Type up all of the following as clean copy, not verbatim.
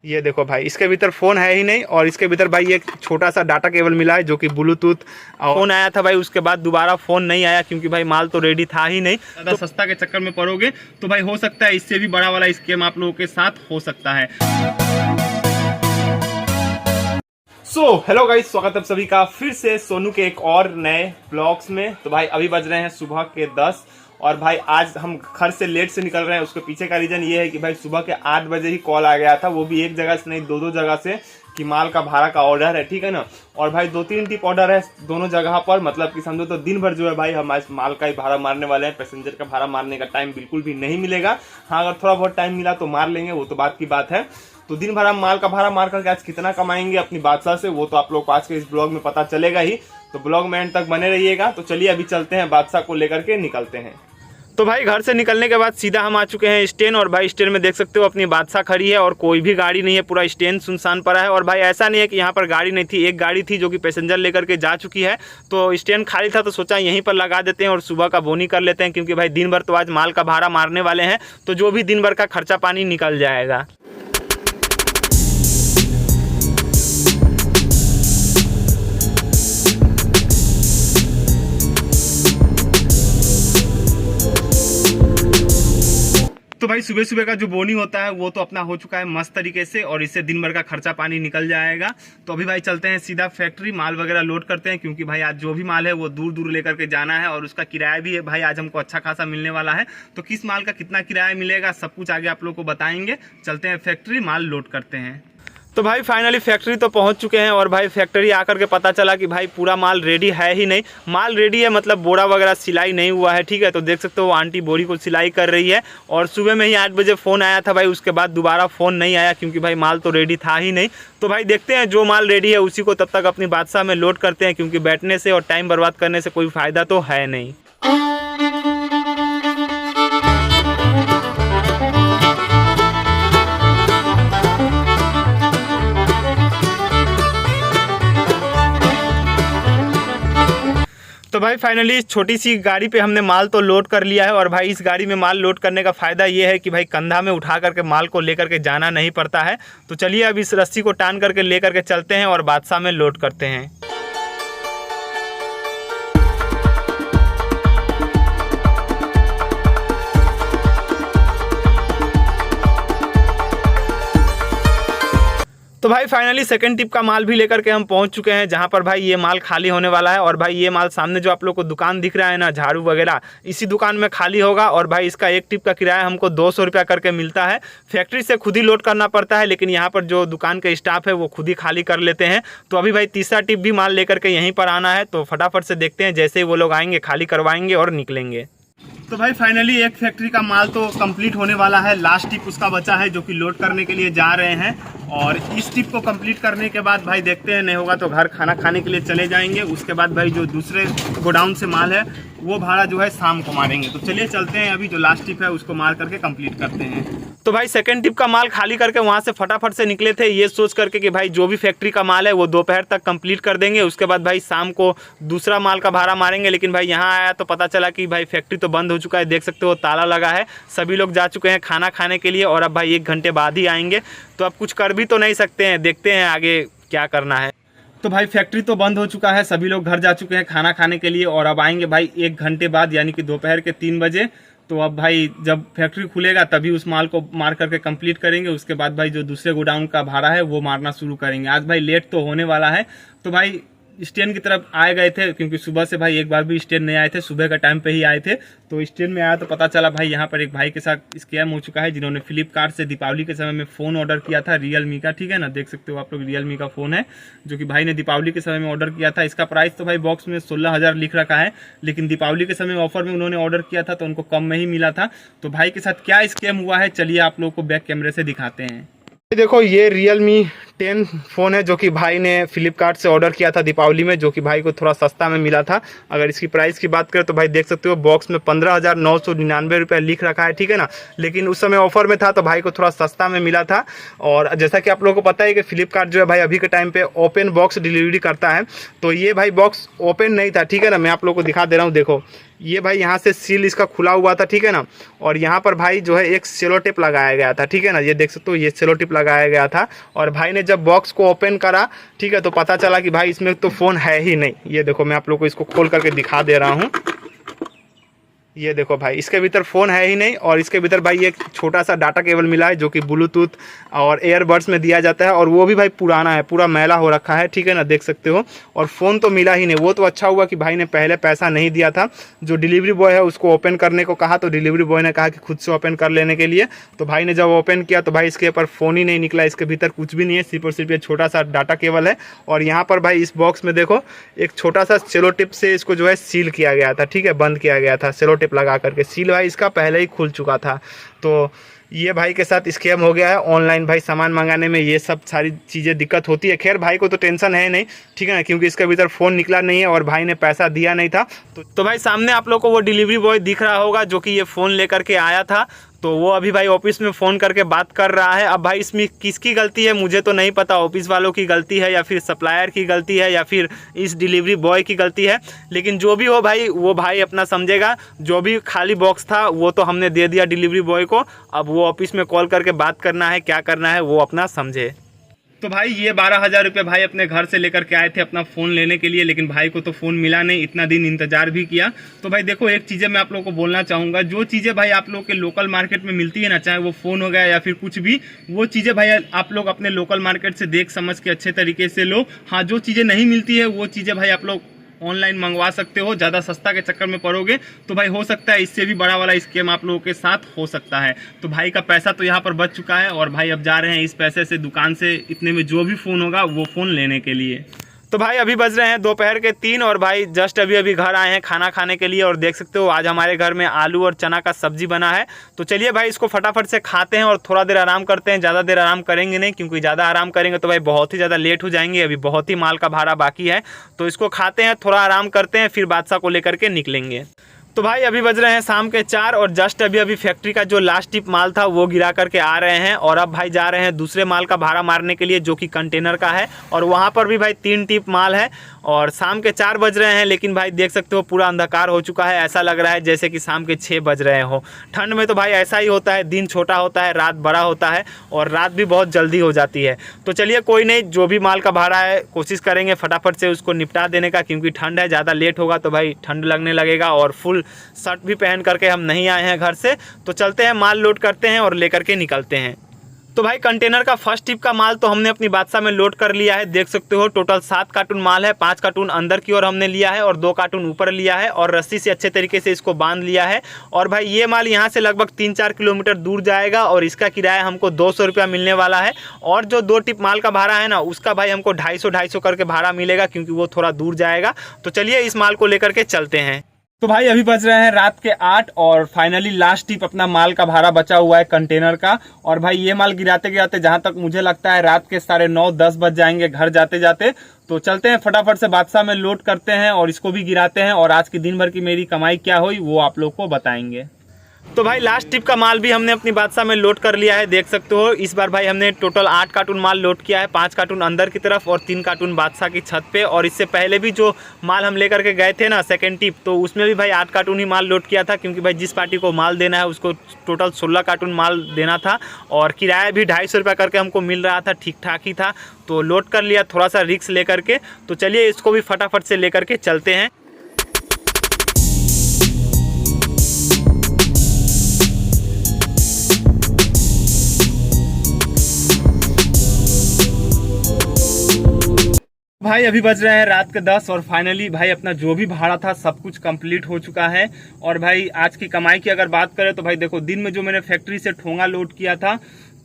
ये देखो भाई, इसके भीतर फ़ोन है ही नहीं और इसके भीतर भाई एक छोटा सा डाटा केबल मिला है जो कि ब्लूटूथ। फ़ोन आया था भाई, उसके बाद दोबारा फ़ोन नहीं आया क्योंकि भाई माल तो रेडी था ही नहीं। ज़्यादा सस्ता के चक्कर में पड़ोगे तो भाई हो सकता है इससे भी बड़ा वाला स्कैम आप लोगों के साथ हो सकता है। हेलो गाइस, स्वागत है सभी का फिर से सोनू के एक और नए ब्लॉग्स में। तो भाई अभी बज रहे हैं सुबह के 10 और भाई आज हम घर से लेट से निकल रहे हैं। उसके पीछे का रीज़न ये है कि भाई सुबह के 8 बजे ही कॉल आ गया था, वो भी एक जगह से नहीं दो जगह से, कि माल का भाड़ा का ऑर्डर है, ठीक है ना। और भाई 2-3 टिप ऑर्डर है दोनों जगह पर, मतलब कि समझो तो दिन भर जो है भाई हम आज माल का ही भाड़ा मारने वाले हैं। पैसेंजर का भाड़ा मारने का टाइम बिल्कुल भी नहीं मिलेगा। हाँ, अगर थोड़ा बहुत टाइम मिला तो मार लेंगे, वो तो बात की बात है। तो दिन भर हम माल का भाड़ा मार करके आज कितना कमाएंगे अपनी बादशाह से, वो तो आप लोग को आज के इस ब्लॉग में पता चलेगा ही। तो ब्लॉग में एंड तक बने रहिएगा। तो चलिए अभी चलते हैं, बादशाह को लेकर के निकलते हैं। तो भाई घर से निकलने के बाद सीधा हम आ चुके हैं स्टैंड, और भाई स्टैंड में देख सकते हो अपनी बादशाह खड़ी है और कोई भी गाड़ी नहीं है, पूरा स्टैंड सुनसान पड़ा है। और भाई ऐसा नहीं है कि यहाँ पर गाड़ी नहीं थी, एक गाड़ी थी जो कि पैसेंजर लेकर के जा चुकी है। तो स्टैंड खाली था तो सोचा यहीं पर लगा देते हैं और सुबह का बोनी कर लेते हैं, क्योंकि भाई दिन भर तो आज माल का भाड़ा मारने वाले हैं, तो जो भी दिन भर का खर्चा पानी निकल जाएगा। तो भाई सुबह सुबह का जो बोनी होता है वो तो अपना हो चुका है मस्त तरीके से, और इससे दिन भर का खर्चा पानी निकल जाएगा। तो अभी भाई चलते हैं सीधा फैक्ट्री, माल वगैरह लोड करते हैं, क्योंकि भाई आज जो भी माल है वो दूर दूर लेकर के जाना है और उसका किराया भी है भाई आज हमको अच्छा खासा मिलने वाला है। तो किस माल का कितना किराया मिलेगा सब कुछ आगे आप लोग को बताएंगे। चलते हैं फैक्ट्री, माल लोड करते हैं। तो भाई फाइनली फैक्ट्री तो पहुंच चुके हैं, और भाई फैक्ट्री आकर के पता चला कि भाई पूरा माल रेडी है ही नहीं। माल रेडी है मतलब बोरा वगैरह सिलाई नहीं हुआ है, ठीक है। तो देख सकते हो आंटी बोरी को सिलाई कर रही है, और सुबह में ही 8 बजे फ़ोन आया था भाई, उसके बाद दोबारा फ़ोन नहीं आया क्योंकि भाई माल तो रेडी था ही नहीं। तो भाई देखते हैं जो माल रेडी है उसी को तब तक अपनी बादशाह में लोड करते हैं, क्योंकि बैठने से और टाइम बर्बाद करने से कोई फ़ायदा तो है नहीं। तो भाई फाइनली इस छोटी सी गाड़ी पे हमने माल तो लोड कर लिया है, और भाई इस गाड़ी में माल लोड करने का फ़ायदा ये है कि भाई कंधा में उठा करके माल को लेकर के जाना नहीं पड़ता है। तो चलिए अब इस रस्सी को टान करके लेकर के चलते हैं और बादशाह में लोड करते हैं। तो भाई फाइनली सेकंड टिप का माल भी लेकर के हम पहुंच चुके हैं, जहां पर भाई ये माल खाली होने वाला है। और भाई ये माल सामने जो आप लोग को दुकान दिख रहा है ना, झाड़ू वगैरह, इसी दुकान में खाली होगा। और भाई इसका एक टिप का किराया हमको 200 रुपया करके मिलता है। फैक्ट्री से खुद ही लोड करना पड़ता है, लेकिन यहाँ पर जो दुकान के स्टाफ है वो खुद ही खाली कर लेते हैं। तो अभी भाई तीसरा टिप भी माल लेकर के यहीं पर आना है, तो फटाफट से देखते हैं, जैसे ही वो लोग आएंगे खाली करवाएंगे और निकलेंगे। तो भाई फाइनली एक फैक्ट्री का माल तो कंप्लीट होने वाला है, लास्ट टिप उसका बचा है जो कि लोड करने के लिए जा रहे हैं। और इस टिप को कंप्लीट करने के बाद भाई देखते हैं, नहीं होगा तो घर खाना खाने के लिए चले जाएंगे। उसके बाद भाई जो दूसरे गोडाउन से माल है वो भाड़ा जो है शाम को मारेंगे। तो चलिए चलते हैं, अभी जो लास्ट टिप है उसको मार करके कंप्लीट करते हैं। तो भाई सेकंड टिप का माल खाली करके वहाँ से फटाफट से निकले थे, ये सोच करके कि भाई जो भी फैक्ट्री का माल है वो दोपहर तक कंप्लीट कर देंगे। उसके बाद भाई शाम को दूसरा माल का भाड़ा मारेंगे। लेकिन भाई यहाँ आया तो पता चला कि भाई फैक्ट्री तो बंद हो चुका है, देख सकते हो ताला लगा है, सभी लोग जा चुके हैं खाना खाने के लिए, और अब भाई 1 घंटे बाद ही आएंगे। तो अब कुछ कर भी तो नहीं सकते हैं, देखते हैं आगे क्या करना है। तो भाई फैक्ट्री तो बंद हो चुका है, सभी लोग घर जा चुके हैं खाना खाने के लिए, और अब आएंगे भाई 1 घंटे बाद, यानी कि दोपहर के 3 बजे। तो अब भाई जब फैक्ट्री खुलेगा तभी उस माल को मार करके कंप्लीट करेंगे। उसके बाद भाई जो दूसरे गोडाउन का भाड़ा है वो मारना शुरू करेंगे। आज भाई लेट तो होने वाला है। तो भाई स्टैंड की तरफ आए गए थे, क्योंकि सुबह से भाई एक बार भी स्टैंड नहीं आए थे, सुबह का टाइम पे ही आए थे। तो स्टैंड में आया तो पता चला भाई यहाँ पर एक भाई के साथ स्कैम हो चुका है, जिन्होंने फ्लिपकार्ट से दीपावली के समय में फ़ोन ऑर्डर किया था रियलमी का, ठीक है ना। देख सकते हो आप लोग रियलमी का फ़ोन है जो कि भाई ने दीपावली के समय में ऑर्डर किया था। इसका प्राइस तो भाई बॉक्स में 16,000 लिख रखा है, लेकिन दीपावली के समय ऑफर में उन्होंने ऑर्डर किया था तो उनको कम में ही मिला था। तो भाई के साथ क्या स्कैम हुआ है चलिए आप लोग को बैक कैमरे से दिखाते हैं। देखो ये Realme 10 फ़ोन है जो कि भाई ने फ्लिपकार्ट से ऑर्डर किया था दीपावली में, जो कि भाई को थोड़ा सस्ता में मिला था। अगर इसकी प्राइस की बात करें तो भाई देख सकते हो बॉक्स में 15,999 रुपये लिख रखा है, ठीक है ना। लेकिन उस समय ऑफर में था तो भाई को थोड़ा सस्ता में मिला था। और जैसा कि आप लोगों को पता है कि फ्लिपकार्ट जो है भाई अभी के टाइम पे ओपन बॉक्स डिलीवरी करता है, तो ये भाई बॉक्स ओपन नहीं था, ठीक है ना। मैं आप लोगों को दिखा दे रहा हूँ, देखो ये भाई यहाँ से सील इसका खुला हुआ था, ठीक है ना। और यहाँ पर भाई जो है एक सेलो टेप लगाया गया था, ठीक है ना। ये देख सकते हो ये सेलो टेप लगाया गया था। और भाई ने जब बॉक्स को ओपन करा, ठीक है, तो पता चला कि भाई इसमें तो फ़ोन है ही नहीं। ये देखो मैं आप लोग को इसको खोल करके दिखा दे रहा हूँ। ये देखो भाई इसके भीतर फ़ोन है ही नहीं। और इसके भीतर भाई एक छोटा सा डाटा केबल मिला है जो कि ब्लूटूथ और एयरबड्स में दिया जाता है, और वो भी भाई पुराना है, पूरा मैला हो रखा है, ठीक है ना, देख सकते हो। और फ़ोन तो मिला ही नहीं। वो तो अच्छा हुआ कि भाई ने पहले पैसा नहीं दिया था। जो डिलीवरी बॉय है उसको ओपन करने को कहा, तो डिलीवरी बॉय ने कहा कि खुद से ओपन कर लेने के लिए। तो भाई ने जब ओपन किया तो भाई इसके ऊपर फ़ोन ही नहीं निकला, इसके भीतर कुछ भी नहीं है, सिर्फ और सिर्फ ये छोटा सा डाटा केबल है। और यहाँ पर भाई इस बॉक्स में देखो एक छोटा सा सेलो टिप से इसको जो है सील किया गया था, ठीक है, बंद किया गया था सेलो टिप लगा करके। सील भाई इसका पहले ही खुल चुका था। तो ये भाई के साथ स्कैम हो गया है। ऑनलाइन भाई सामान मंगाने में ये सब सारी चीज़ें दिक्कत होती है। खैर भाई को तो टेंशन है नहीं, ठीक है ना, क्योंकि इसके भीतर फ़ोन निकला नहीं है और भाई ने पैसा दिया नहीं था। तो भाई सामने आप लोग को वो डिलीवरी बॉय दिख रहा होगा जो कि ये फ़ोन लेकर के आया था। तो वो अभी भाई ऑफिस में फ़ोन करके बात कर रहा है। अब भाई इसमें किसकी गलती है मुझे तो नहीं पता, ऑफिस वालों की गलती है या फिर सप्लायर की गलती है या फिर इस डिलीवरी बॉय की गलती है। लेकिन जो भी हो भाई वो भाई अपना समझेगा। जो भी खाली बॉक्स था वो तो हमने दे दिया डिलीवरी बॉय को। अब वो ऑफिस में कॉल करके बात करना है, क्या करना है वो अपना समझे। तो भाई ये 12,000 रुपये भाई अपने घर से लेकर के आए थे अपना फ़ोन लेने के लिए, लेकिन भाई को तो फ़ोन मिला नहीं, इतना दिन इंतजार भी किया। तो भाई देखो एक चीज़ें मैं आप लोगों को बोलना चाहूँगा, जो चीज़ें भाई आप लोग के लोकल मार्केट में मिलती है ना, चाहे वो फ़ोन हो गया या फिर कुछ भी, वो चीज़ें भाई आप लोग अपने लोकल मार्केट से देख समझ के अच्छे तरीके से लो। हाँ, जो चीज़ें नहीं मिलती है वो चीज़ें भाई आप लोग ऑनलाइन मंगवा सकते हो। ज़्यादा सस्ता के चक्कर में पड़ोगे तो भाई हो सकता है इससे भी बड़ा वाला स्कैम आप लोगों के साथ हो सकता है। तो भाई का पैसा तो यहाँ पर बच चुका है और भाई अब जा रहे हैं इस पैसे से दुकान से इतने में जो भी फ़ोन होगा वो फ़ोन लेने के लिए। तो भाई अभी बज रहे हैं दोपहर के 3 और भाई जस्ट अभी घर आए हैं खाना खाने के लिए। और देख सकते हो आज हमारे घर में आलू और चना का सब्जी बना है। तो चलिए भाई इसको फटाफट से खाते हैं और थोड़ा देर आराम करते हैं। ज़्यादा देर आराम करेंगे नहीं, क्योंकि ज़्यादा आराम करेंगे तो भाई बहुत ही ज़्यादा लेट हो जाएंगे। अभी बहुत ही माल का भाड़ा बाकी है, तो इसको खाते हैं, थोड़ा आराम करते हैं, फिर बादशाह को लेकर के निकलेंगे। तो भाई अभी बज रहे हैं शाम के 4 और जस्ट अभी फैक्ट्री का जो लास्ट टिप माल था वो गिरा करके आ रहे हैं। और अब भाई जा रहे हैं दूसरे माल का भाड़ा मारने के लिए जो कि कंटेनर का है। और वहाँ पर भी भाई 3 टिप माल है और शाम के 4 बज रहे हैं। लेकिन भाई देख सकते हो पूरा अंधकार हो चुका है, ऐसा लग रहा है जैसे कि शाम के 6 बज रहे हो। ठंड में तो भाई ऐसा ही होता है, दिन छोटा होता है, रात बड़ा होता है और रात भी बहुत जल्दी हो जाती है। तो चलिए कोई नहीं, जो भी माल का भाड़ा है कोशिश करेंगे फटाफट से उसको निपटा देने का, क्योंकि ठंड है, ज़्यादा लेट होगा तो भाई ठंड लगने लगेगा। और फुल शर्ट भी पहन करके हम नहीं आए हैं घर से। तो चलते हैं, माल लोड करते हैं और लेकर के निकलते हैं। तो भाई कंटेनर का फर्स्ट टिप का माल तो हमने अपनी बादशाह में लोड कर लिया है। देख सकते हो टोटल 7 कार्टून माल है। 5 कार्टून अंदर की ओर हमने लिया है और 2 कार्टून ऊपर लिया है और रस्सी से अच्छे तरीके से इसको बांध लिया है। और भाई ये माल यहाँ से लगभग 3-4 किलोमीटर दूर जाएगा और इसका किराया हमको 200 रुपया मिलने वाला है। और जो 2 टिप माल का भाड़ा है ना, उसका भाई हमको 250 करके भाड़ा मिलेगा, क्योंकि वो थोड़ा दूर जाएगा। तो चलिए इस माल को लेकर के चलते हैं। तो भाई अभी बज रहे हैं रात के 8 और फाइनली लास्ट टिप अपना माल का भाड़ा बचा हुआ है कंटेनर का। और भाई ये माल गिराते गिराते जहां तक मुझे लगता है रात के 9:30-10 बज जाएंगे घर जाते जाते। तो चलते हैं फटाफट से बादशाह में लोड करते हैं और इसको भी गिराते हैं और आज की दिन भर की मेरी कमाई क्या हुई वो आप लोग को बताएंगे। तो भाई लास्ट टिप का माल भी हमने अपनी बादशाह में लोड कर लिया है। देख सकते हो इस बार भाई हमने टोटल 8 कार्टून माल लोड किया है। 5 कार्टून अंदर की तरफ और 3 कार्टून बादशाह की छत पे। और इससे पहले भी जो माल हम लेकर के गए थे ना सेकंड टिप, तो उसमें भी भाई 8 कार्टून ही माल लोड किया था, क्योंकि भाई जिस पार्टी को माल देना है उसको टोटल 16 कार्टून माल देना था। और किराया भी 250 रुपया करके हमको मिल रहा था, ठीक ठाक ही था। तो लोड कर लिया थोड़ा सा रिस्क लेकर के। तो चलिए इसको भी फटाफट से लेकर के चलते हैं। भाई अभी बज रहे हैं रात के 10 और फाइनली भाई अपना जो भी भाड़ा था सब कुछ कंप्लीट हो चुका है। और भाई आज की कमाई की अगर बात करें तो भाई देखो दिन में जो मैंने फैक्ट्री से ठोंगा लोड किया था,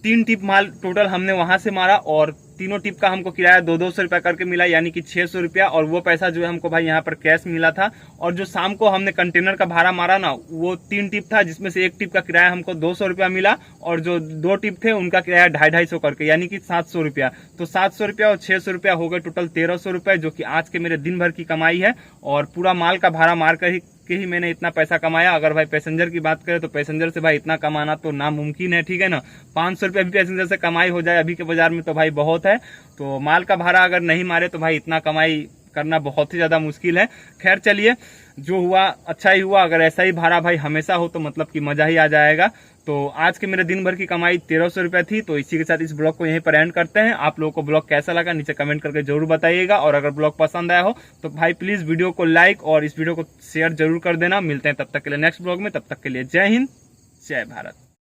3 टिप माल टोटल हमने वहां से मारा और तीनों टिप का हमको किराया 200 रुपया करके मिला, यानी कि 600 रुपया। और वो पैसा जो है हमको भाई यहाँ पर कैश मिला था। और जो शाम को हमने कंटेनर का भाड़ा मारा ना, वो 3 टिप था, जिसमें से एक टिप का किराया हमको 200 रुपया मिला, और जो 2 टिप थे उनका किराया 250 करके, यानी कि 700 रुपया। तो 700 रुपया और 600 रुपया हो गए टोटल 1300 रुपये, जो कि आज के मेरे दिन भर की कमाई है। और पूरा माल का भाड़ा मार कर ही मैंने इतना पैसा कमाया। अगर भाई पैसेंजर की बात करें तो पैसेंजर से भाई इतना कमाना तो नामुमकिन है, ठीक है ना। 500 रुपया भी पैसेंजर से कमाई हो जाए अभी के बाजार में तो भाई बहुत है। तो माल का भाड़ा अगर नहीं मारे तो भाई इतना कमाई करना बहुत ही ज़्यादा मुश्किल है। खैर चलिए, जो हुआ अच्छा ही हुआ। अगर ऐसा ही भाड़ा भाई हमेशा हो तो मतलब कि मज़ा ही आ जाएगा। तो आज के मेरे दिन भर की कमाई 1300 रुपये थी। तो इसी के साथ इस ब्लॉग को यहीं पर एंड करते हैं। आप लोगों को ब्लॉग कैसा लगा नीचे कमेंट करके जरूर बताइएगा। और अगर ब्लॉग पसंद आया हो तो भाई प्लीज़ वीडियो को लाइक और इस वीडियो को शेयर जरूर कर देना। मिलते हैं तब तक के लिए नेक्स्ट ब्लॉग में। तब तक के लिए जय हिंद, जय भारत।